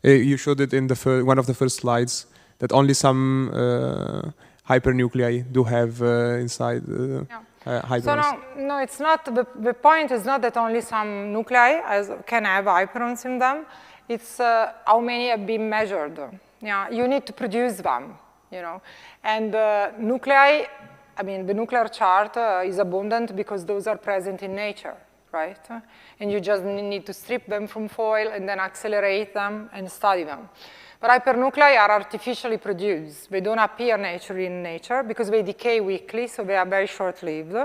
You showed it in the one of the first slides, that only some hypernuclei do have inside hyperons. So no, it's not. The point is not that only some nuclei can have hyperons in them. It's how many have been measured. Yeah, you need to produce them, you know. And nuclei, I mean, the nuclear chart is abundant because those are present in nature. Right? And you just need to strip them from foil and then accelerate them and study them. But hypernuclei are artificially produced. They don't appear naturally in nature because they decay weakly, so they are very short-lived.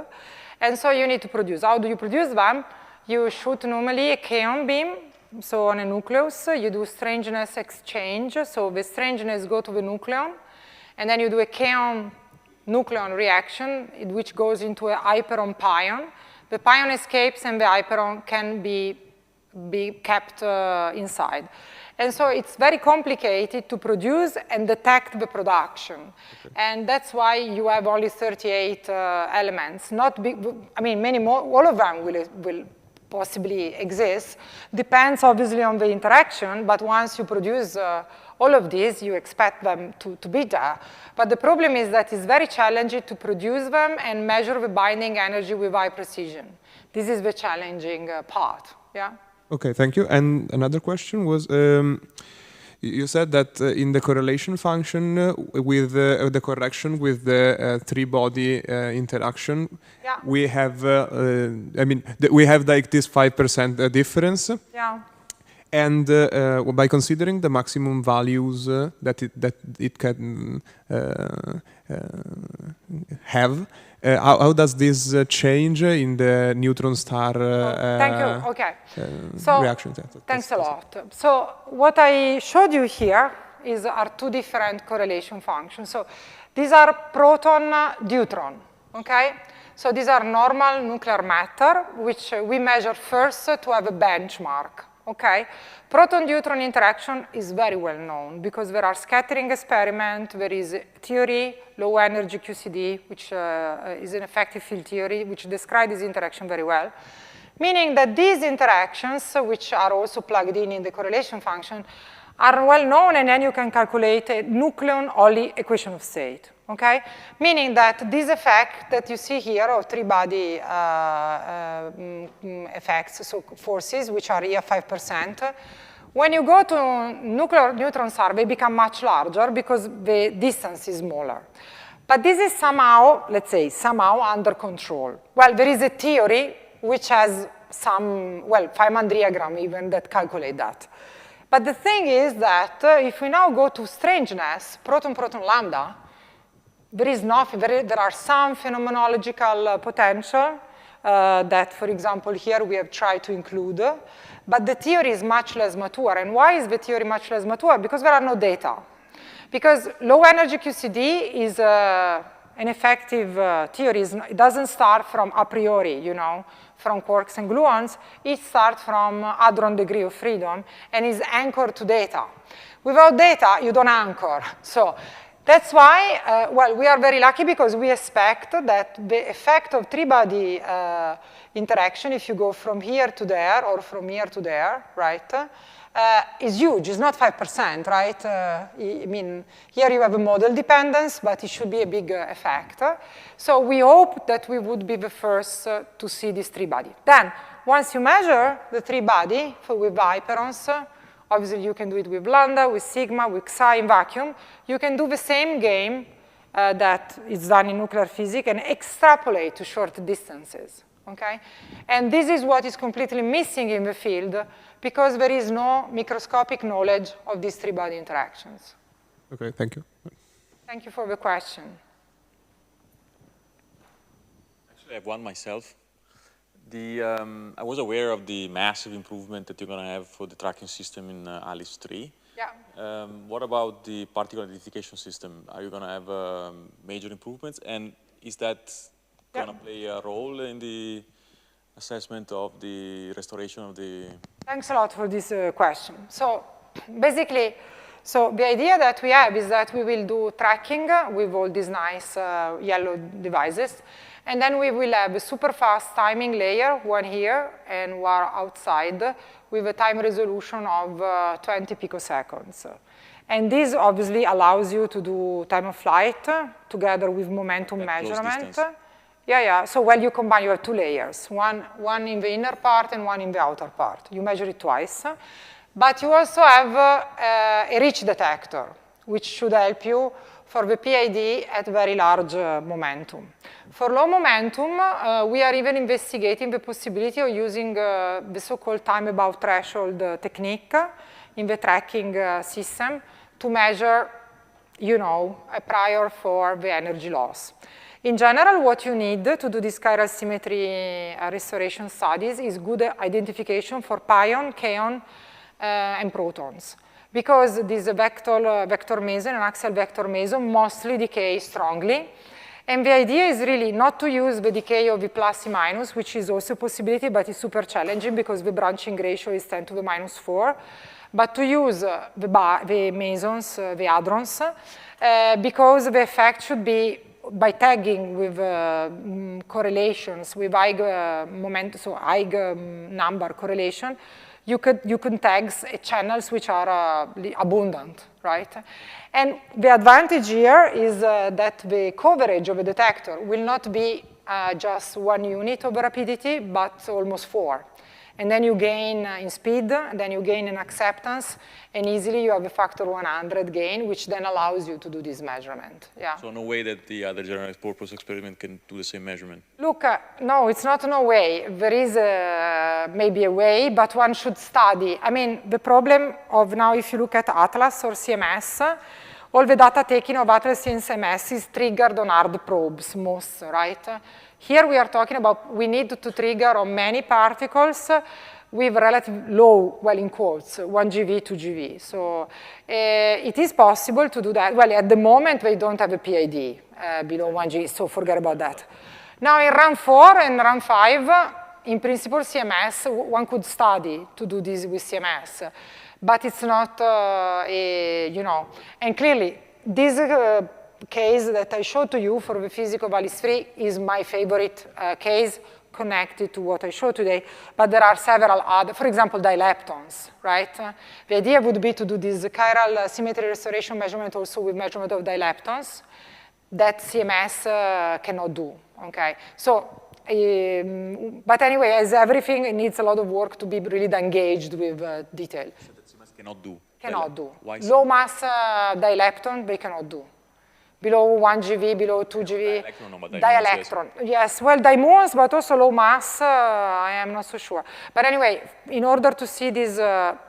And so you need to produce. How do you produce them? You shoot normally a kaon beam, so on a nucleus. You do strangeness exchange, so the strangeness go to the nucleon. And then you do a kaon nucleon reaction, which goes into a hyperon pion. The pion escapes and the hyperon can be kept inside. And so it's very complicated to produce and detect the production. Okay. And that's why you have only 38 elements. Not big, I mean, many more, all of them will possibly exist. Depends obviously on the interaction, but once you produce all of these, you expect them to be there. But the problem is that it's very challenging to produce them and measure the binding energy with high precision. This is the challenging part, yeah? Okay, thank you. And another question was, you said that in the correlation function with the correction with the three-body interaction, yeah, we have, I mean, we have like this 5% difference. Yeah. And by considering the maximum values that it can have, how does this change in the neutron star thank you. Okay. Reaction? Thanks a lot. So what I showed you here are two different correlation functions. So these are proton, deuteron, okay? So these are normal nuclear matter, which we measure first to have a benchmark. Okay, proton-deuteron interaction is very well known because there are scattering experiments, there is theory, low energy QCD, which is an effective field theory, which describes this interaction very well. Meaning that these interactions, which are also plugged in the correlation function, are well known, and then you can calculate a nucleon-only equation of state. Okay? Meaning that this effect that you see here of three-body effects, so forces, which are here 5%, when you go to nuclear neutron star, they become much larger because the distance is smaller. But this is somehow, let's say, somehow under control. Well, there is a theory which has some, well, Feynman diagram even that calculate that. But the thing is that if we now go to strangeness, proton-proton lambda, there is nothing, there are some phenomenological potential that, for example, here we have tried to include, but the theory is much less mature. And why is the theory much less mature? Because there are no data. Because low energy QCD is an effective theory. It doesn't start from a priori, you know, from quarks and gluons. It starts from hadron degree of freedom and is anchored to data. Without data, you don't anchor. So that's why, well, we are very lucky because we expect that the effect of three-body interaction, if you go from here to there or from here to there, right, is huge. It's not 5%, right? I mean, here you have a model dependence, but it should be a big effect. So we hope that we would be the first to see this three-body. Then, once you measure the three-body with hyperons, obviously you can do it with lambda, with sigma, with psi in vacuum. You can do the same game that is done in nuclear physics and extrapolate to short distances. Okay? And this is what is completely missing in the field because there is no microscopic knowledge of these three-body interactions. Okay, thank you. Thank you for the question. Actually, I have one myself. I was aware of the massive improvement that you're going to have for the tracking system in ALICE 3. Yeah. What about the particle identification system? Are you going to have major improvements? And is that going to play a role in the assessment of the restoration of the... Thanks a lot for this question. So basically, the idea that we have is that we will do tracking with all these nice yellow devices, and then we will have a super fast timing layer, one here and one outside, with a time resolution of 20 picoseconds. And this obviously allows you to do time of flight together with momentum measurement. Yeah. So when you combine, you have two layers, one in the inner part and one in the outer part. You measure it twice. But you also have a rich detector, which should help you for the PID at very large momentum. For low momentum, we are even investigating the possibility of using the so-called time above threshold technique in the tracking system to measure, you know, a prior for the energy loss. In general, what you need to do this chiral symmetry restoration studies is good identification for pion, kaon, and protons. Because this vector meson and axial vector meson mostly decay strongly. And the idea is really not to use the decay of the plus minus, which is also a possibility, but it's super challenging because the branching ratio is 10 to the minus 4, but to use the mesons, the hadrons, because the effect should be by tagging with correlations, with Eigen moment, so Eigen number correlation, you can tag channels which are abundant, right? And the advantage here is that the coverage of a detector will not be just 1 unit of rapidity, but almost 4. And then you gain in speed, and then you gain in acceptance, and easily you have a factor 100 gain, which then allows you to do this measurement. Yeah. So no way that the other general purpose experiment can do the same measurement? Look, no, it's not no way. There is maybe a way, but one should study. I mean, the problem of now, if you look at Atlas or CMS, all the data taken of Atlas and CMS is triggered on hard probes, most, right? Here we are talking about, we need to trigger on many particles with relative low, well, in quotes, 1 GeV, 2 GeV. So it is possible to do that. Well, at the moment, they don't have a PID below 1 GeV, so forget about that. Now, in round 4 and round 5, in principle, CMS, one could study to do this with CMS. But it's not, you know, and clearly, this case that I showed to you for the physics of Alice 3 is my favorite case connected to what I showed today, but there are several other, for example, dileptons, right? The idea would be to do this chiral symmetry restoration measurement also with measurement of dileptons that CMS cannot do, okay? So, but anyway, as everything, it needs a lot of work to be really engaged with detail. So that CMS cannot do? Cannot do. Why so? Low mass dilepton, they cannot do. Below 1 GeV, below 2 GeV. Dielectron. Yes, well, dimuons, but also low mass, I am not so sure. But anyway, in order to see this, well,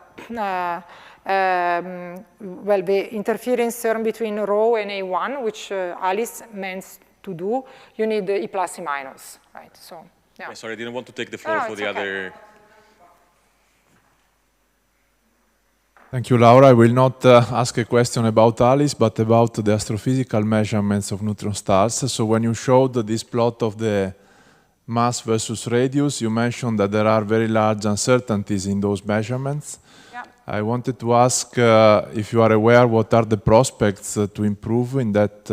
the interference term between rho and A1, which Alice meant to do, you need the E plus E minus, right? So, yeah. Sorry, I didn't want to take the floor for the other. Thank you, Laura. I will not ask a question about Alice, but about the astrophysical measurements of neutron stars. So when you showed this plot of the mass versus radius, you mentioned that there are very large uncertainties in those measurements. Yeah. I wanted to ask if you are aware what are the prospects to improve in that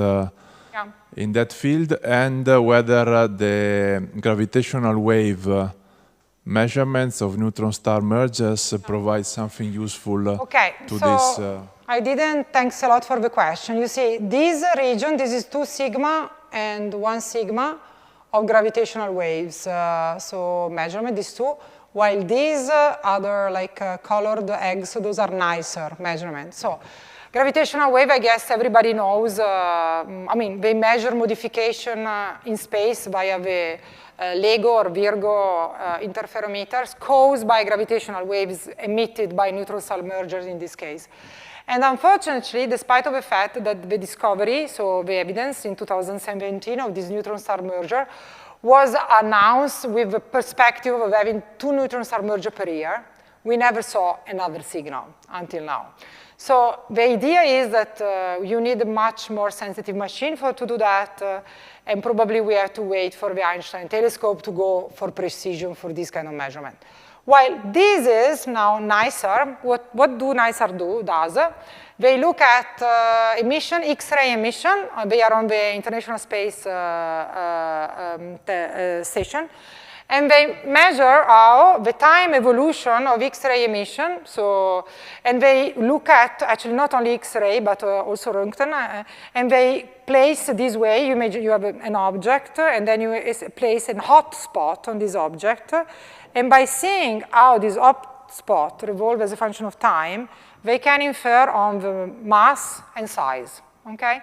field, and whether the gravitational wave measurements of neutron star mergers provide something useful to this. I didn't, thanks a lot for the question. You see, this region, this is 2 sigma and 1 sigma of gravitational waves. So measurement is 2, while these other like colored eggs, so those are nicer measurements. So gravitational wave, I guess everybody knows, I mean, they measure modification in space via the LIGO or Virgo interferometers caused by gravitational waves emitted by neutron star mergers in this case. And unfortunately, despite of the fact that the discovery, so the evidence in 2017 of this neutron star merger was announced with the perspective of having 2 neutron star mergers per year, we never saw another signal until now. So the idea is that you need a much more sensitive machine to do that, and probably we have to wait for the Einstein telescope to go for precision for this kind of measurement. While this is now NICER, what do NICER does? They look at emission, X-ray emission. They are on the International Space Station. And they measure how the time evolution of X-ray emission, so, and they look at actually not only X-ray, but also Röntgen, and they place this way, you have an object, and then you place a hot spot on this object, and by seeing how this hot spot revolves as a function of time, they can infer on the mass and size, okay?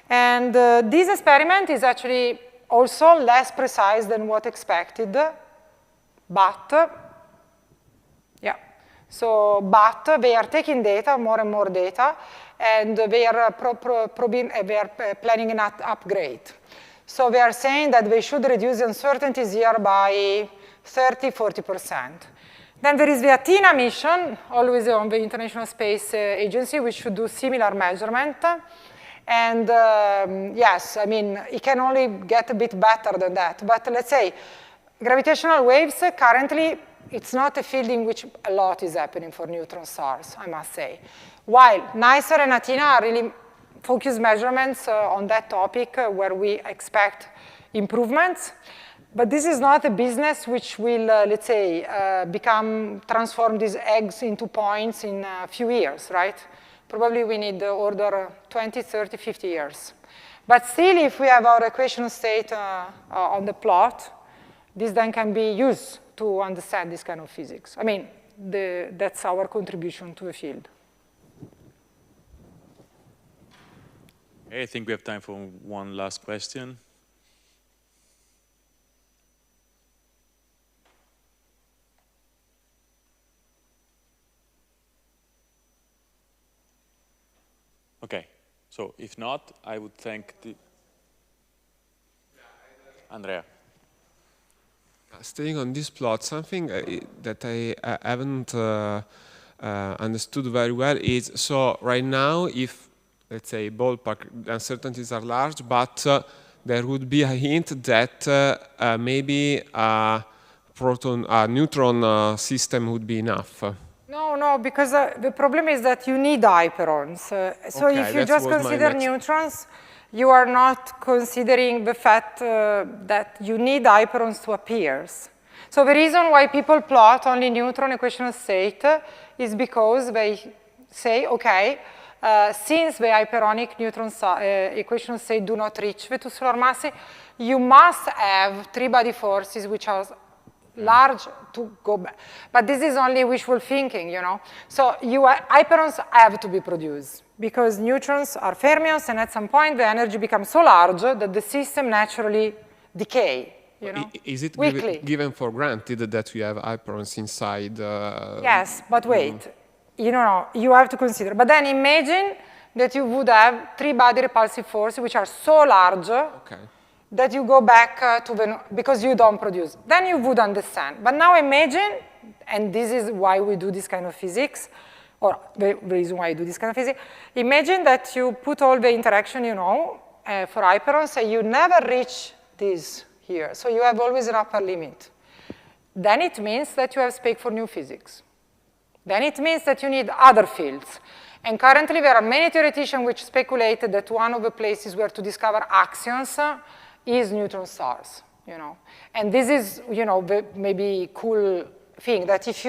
And this experiment is actually also less precise than what expected, but, yeah. So, but they are taking data, more and more data, and they are planning an upgrade. So they are saying that they should reduce uncertainties here by 30–40%. Then there is the Athena mission, always on the International Space Agency, which should do similar measurement. And yes, I mean, it can only get a bit better than that. But let's say gravitational waves, currently, it's not a field in which a lot is happening for neutron stars, I must say. While NICER and Athena are really focused measurements on that topic where we expect improvements. But this is not a business which will, let's say, transform these eggs into points in a few years, right? Probably we need the order 20, 30, 50 years. But still, if we have our equation state on the plot, this then can be used to understand this kind of physics. I mean, that's our contribution to the field. Okay, I think we have time for one last question. Okay, so if not, I would thank the Andrea. Staying on this plot, something that I haven't understood very well is, so right now, if, let's say, ballpark uncertainties are large, but there would be a hint that maybe a neutron system would be enough. No, because the problem is that you need hyperons. So okay, if you just consider neutrons, you are not considering the fact that you need hyperons to appear. So the reason why people plot only neutron equational state is because they say, okay, since the hyperonic neutron equational state do not reach the two solar masses, you must have three-body forces which are large to go back. But this is only wishful thinking, you know. So hyperons have to be produced because neutrons are fermions, and at some point the energy becomes so large that the system naturally decay, you know. Is it given for granted that we have hyperons inside? Yes, but wait. You know, you have to consider. But then imagine that you would have three-body repulsive forces which are so large that you go back to the, because you don't produce. Then you would understand. But now imagine, and this is why we do this kind of physics, or the reason why I do this kind of physics, imagine that you put all the interaction, you know, for hyperons, and you never reach this here. So you have always an upper limit. Then it means that you have space for new physics. Then it means that you need other fields. And currently there are many theoreticians which speculate that one of the places where to discover axions is neutron stars, you know. And this is, you know, the maybe cool thing, that if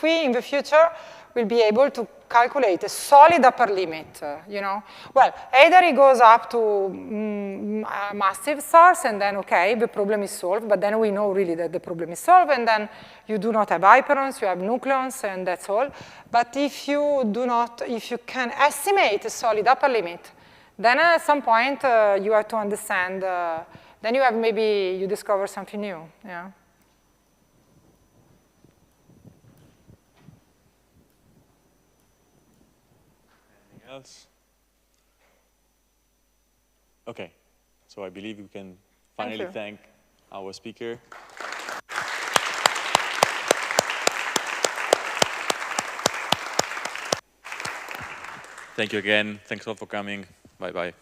we in the future will be able to calculate a solid upper limit, you know. Well, either it goes up to massive stars, and then, okay, the problem is solved, but then we know really that the problem is solved, and then you do not have hyperons, you have nucleons, and that's all. But if you do not, if you can estimate a solid upper limit, then at some point you have to understand, then you have maybe, you discover something new, yeah. Anything else? Okay, so I believe we can finally thank our speaker. Thank you again. Thanks all for coming. Bye-bye.